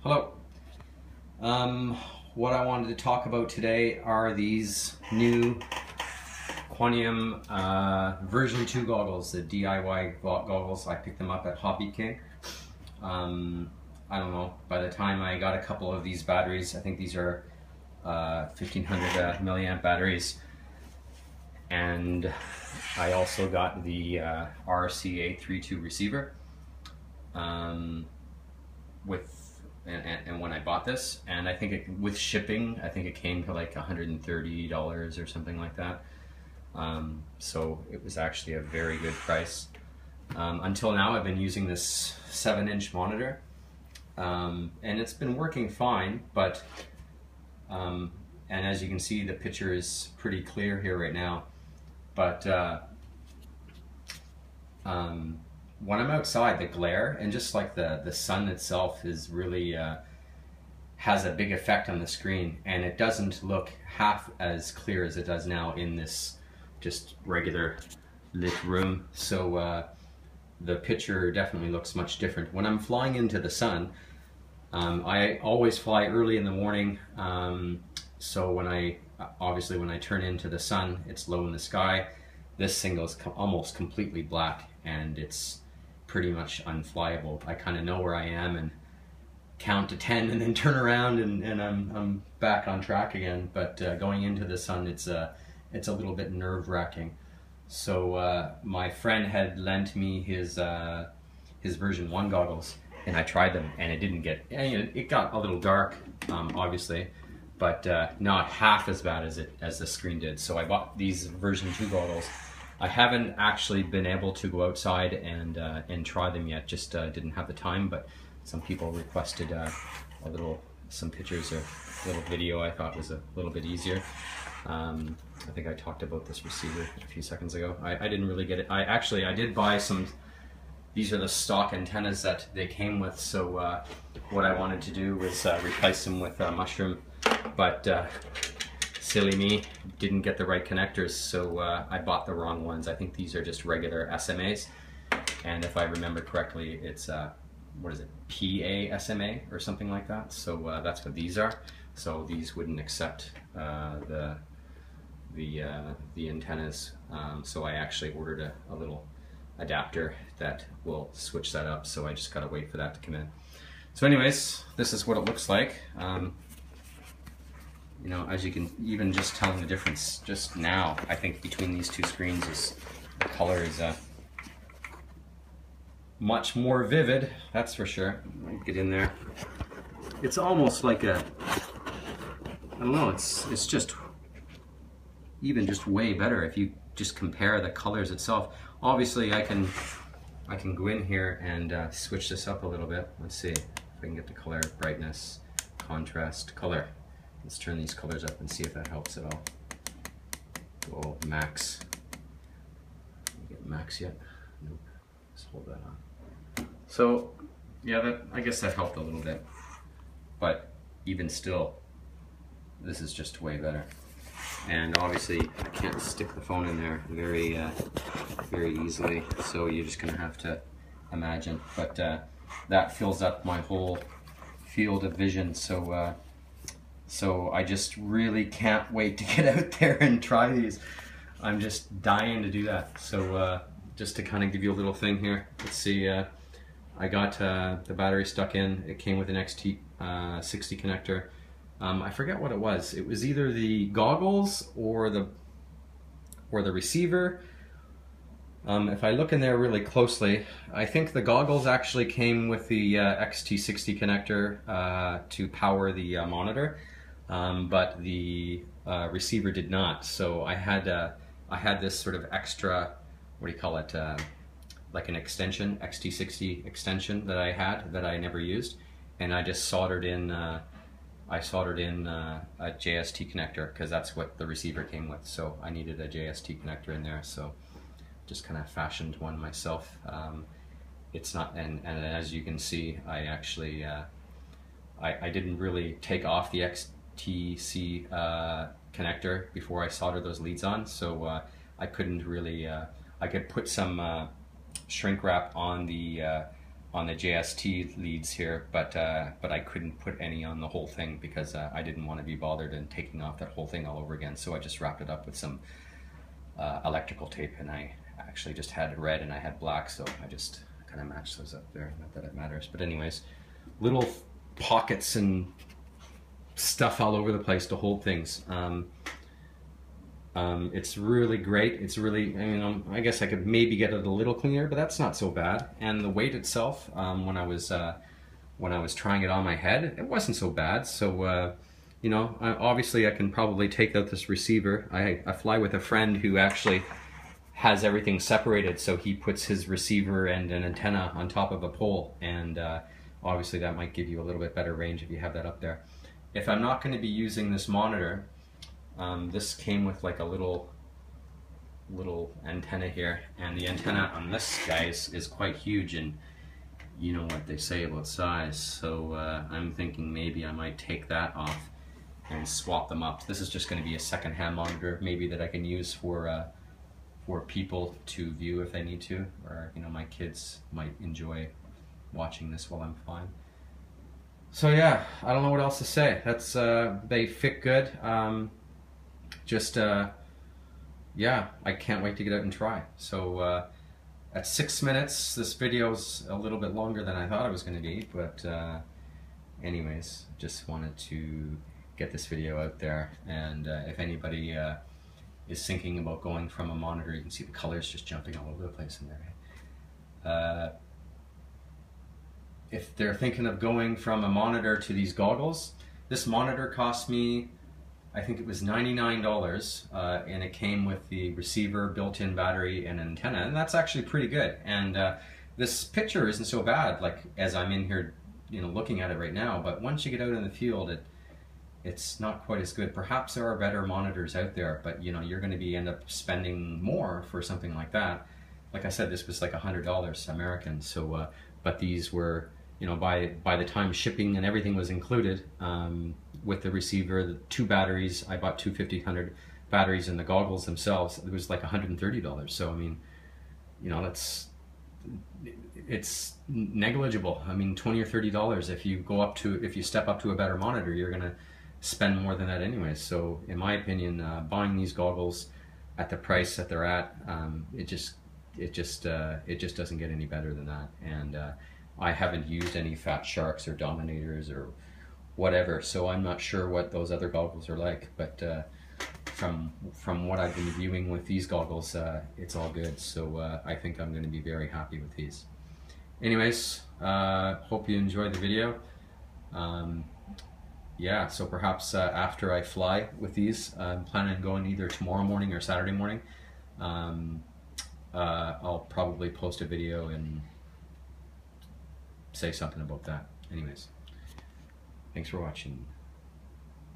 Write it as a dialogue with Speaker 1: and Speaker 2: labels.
Speaker 1: Hello. What I wanted to talk about today are these new Quanum version 2 goggles, the DIY goggles. I picked them up at Hobby King. I don't know, by the time I got a couple of these batteries, I think these are 1500 milliamp batteries, and I also got the RCA32 receiver and when I bought this, and I think with shipping, I think it came to like $130 or something like that. So it was actually a very good price. Until now, I've been using this 7-inch monitor, and it's been working fine, but and as you can see, the picture is pretty clear here right now, but when I'm outside, the glare and just like the sun itself is really has a big effect on the screen, and it doesn't look half as clear as it does now in this just regular lit room. So the picture definitely looks much different. When I'm flying into the sun, I always fly early in the morning, so when I turn into the sun, it's low in the sky. This thing goes almost completely black, and it's pretty much unflyable. I kind of know where I am and count to 10 and then turn around and I'm back on track again. But going into the sun, it's a little bit nerve-wracking. So my friend had lent me his version 1 goggles, and I tried them, and it didn't get, it got a little dark, obviously, but not half as bad as the screen did. So I bought these version 2 goggles. I haven't actually been able to go outside and try them yet, just didn't have the time, but some people requested some pictures or a little video. I thought was a little bit easier. I think I talked about this receiver a few seconds ago. I didn't really get it. I did buy some. These are the stock antennas that they came with, so what I wanted to do was replace them with mushroom, but silly me, didn't get the right connectors, so I bought the wrong ones. I think these are just regular SMAs, and if I remember correctly, it's what is it, PA SMA or something like that. So that's what these are. So these wouldn't accept the antennas. So I actually ordered a little adapter that will switch that up. So I just gotta wait for that to come in. So anyways, this is what it looks like. You know, as you can even just tell the difference just now, I think between these two screens is the color is much more vivid, that's for sure. Get in there. It's almost like I don't know, it's just even just way better if you just compare the colors itself. Obviously I can go in here and switch this up a little bit. Let's see if I can get the color, brightness, contrast, color. Let's turn these colors up and see if that helps at all. Go max. Can you get max yet? Nope. Let's hold that on. So yeah, I guess that helped a little bit. But even still, this is just way better. And obviously I can't stick the phone in there very easily, so you're just gonna have to imagine. But that fills up my whole field of vision, so so I just really can't wait to get out there and try these. I'm just dying to do that. So just to kind of give you a little thing here, let's see, I got the battery stuck in. It came with an XT60 connector. I forget what it was. It was either the goggles or the receiver. If I look in there really closely, I think the goggles actually came with the XT60 connector to power the monitor, but the receiver did not. So I had this sort of extra, what do you call it, like an extension, XT60 extension that I never used, and I just soldered in. I soldered in a JST connector because that's what the receiver came with. So I needed a JST connector in there. So just kind of fashioned one myself. It's not, and as you can see, I actually I didn't really take off the XTC connector before I soldered those leads on. So I couldn't really. I could put some shrink wrap on the on the JST leads here, but I couldn't put any on the whole thing because I didn't want to be bothered in taking off that whole thing all over again. So I just wrapped it up with some electrical tape, and I actually just had red and I had black, so I just kind of matched those up there. Not that it matters, but anyways, little pockets and stuff all over the place to hold things. It's really great. It's really, I guess I could maybe get it a little cleaner, but that's not so bad. And the weight itself, when I was trying it on my head, it wasn't so bad. So, obviously I can probably take out this receiver. I fly with a friend who actually has everything separated, so he puts his receiver and an antenna on top of a pole, and obviously that might give you a little bit better range if you have that up there. If I'm not going to be using this monitor, this came with like a little antenna here, and the antenna on this guy is quite huge, and you know what they say about size, so I'm thinking maybe I might take that off and swap them up. This is just going to be a second-hand monitor, maybe, that I can use for people to view if they need to, or my kids might enjoy watching this while I'm flying. So yeah, I don't know what else to say. That's they fit good. Yeah, I can't wait to get out and try. So at 6 minutes, this video's a little bit longer than I thought it was going to be, but anyways, just wanted to get this video out there, and if anybody is thinking about going from a monitor, you can see the colors just jumping all over the place in there. If they're thinking of going from a monitor to these goggles, this monitor cost me, I think it was $99, and it came with the receiver, built-in battery, and antenna, and that's actually pretty good. And this picture isn't so bad, like as I'm in here, looking at it right now. But once you get out in the field, it's not quite as good. Perhaps there are better monitors out there, but you're going to end up spending more for something like that. Like I said, this was like $100 American. So, but these were, by the time shipping and everything was included, with the receiver, the 2 batteries, I bought 2 1500 batteries, and the goggles themselves, it was like $130. So I mean, it's negligible. I mean, $20 or $30. If you step up to a better monitor, you're gonna spend more than that anyway. So in my opinion, buying these goggles at the price that they're at, it just doesn't get any better than that. And I haven't used any Fat Sharks or Dominators or whatever, so I'm not sure what those other goggles are like, but from what I've been viewing with these goggles, it's all good. So I think I'm going to be very happy with these. Anyways, hope you enjoyed the video. Yeah, so perhaps after I fly with these, I'm planning on going either tomorrow morning or Saturday morning. I'll probably post a video and say something about that. Anyways, thanks for watching.